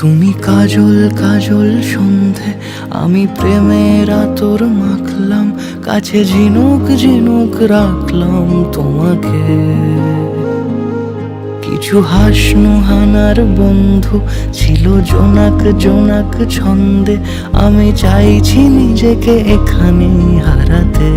তুমি কাজল কাজল সন্ধে, আমি প্রেমের আতর মাখলাম, কাছে ঝিনুক ঝিনুক রাখলাম তোমাকে। কিছু হাসনু হানার বন্ধু ছিল জোনাক জোনাক ছন্দে, আমি চাইছি নিজেকে এখানে হারাতে।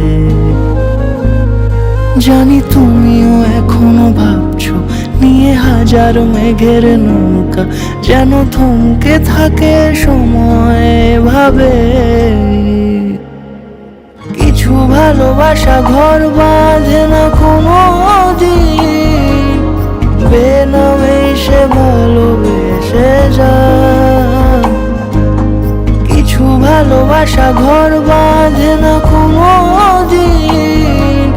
জানি তুমিও এখনো ভাবছো নিয়ে হাজার মেঘের নৌকা, যেন থমকে থাকে সময় ভাবে। কিছু ভালোবাসা ঘর বাঁধে না কোনো দিন, বেনামে সে ভালোবেসে যায়। কিছু ভালোবাসা ঘর বাঁধে না কোনো দিন,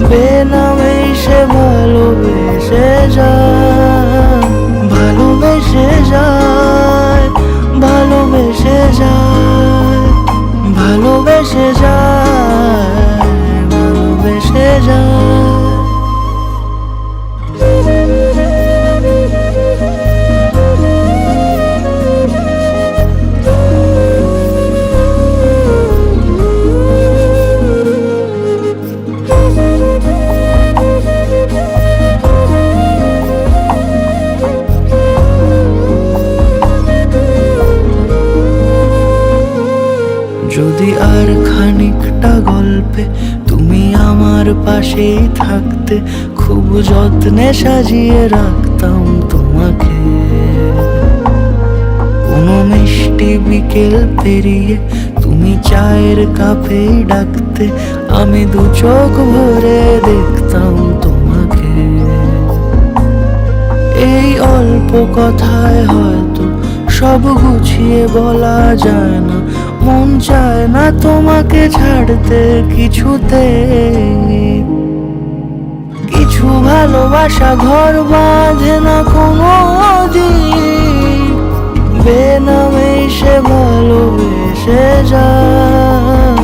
বেনামে সে ভালোবেসে যায়। ভালোবেসে যায়, ভালোবেসে যায়, ভালোবেসে যায়, ভালোবেসে যায়। যদি আর খানিকটা গল্পে তুমি আমার পাশেই থাকতে, খুব যত্নে সাজিয়ে রাখতাম তোমাকে। কোনো মিষ্টি বিকেল পেরিয়ে তুমি চায়ের কাপেই ডাকতে, আমি দু চোখ ভরে দেখতাম তোমাকে। এই অল্প কথায় হয়তো সব গুছিয়ে বলা যায় না, মন চায় না তোমাকে ছাড়তে কিছুতে। কিছু ভালোবাসা ঘর বাঁধে না কোনো দিন, বেনামে সে ভালোবেসে যায়।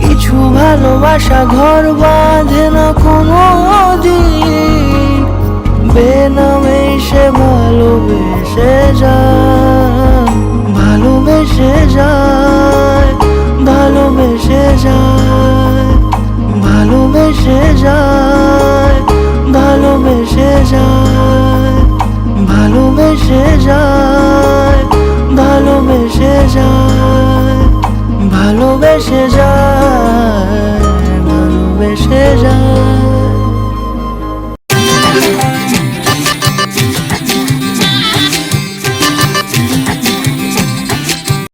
কিছু ভালোবাসা ঘর বাঁধে না কোনো দিন, বেনামে সে ভালোবেসে যায়। ভালোবেসে যায়, ভালোবেসে যায়, ভালোবেসে যায়, ভালোবেসে যায়, ভালোবেসে যায়, ভালোবেসে যায়, ভালোবেসে যায়, ভালোবেসে যায়।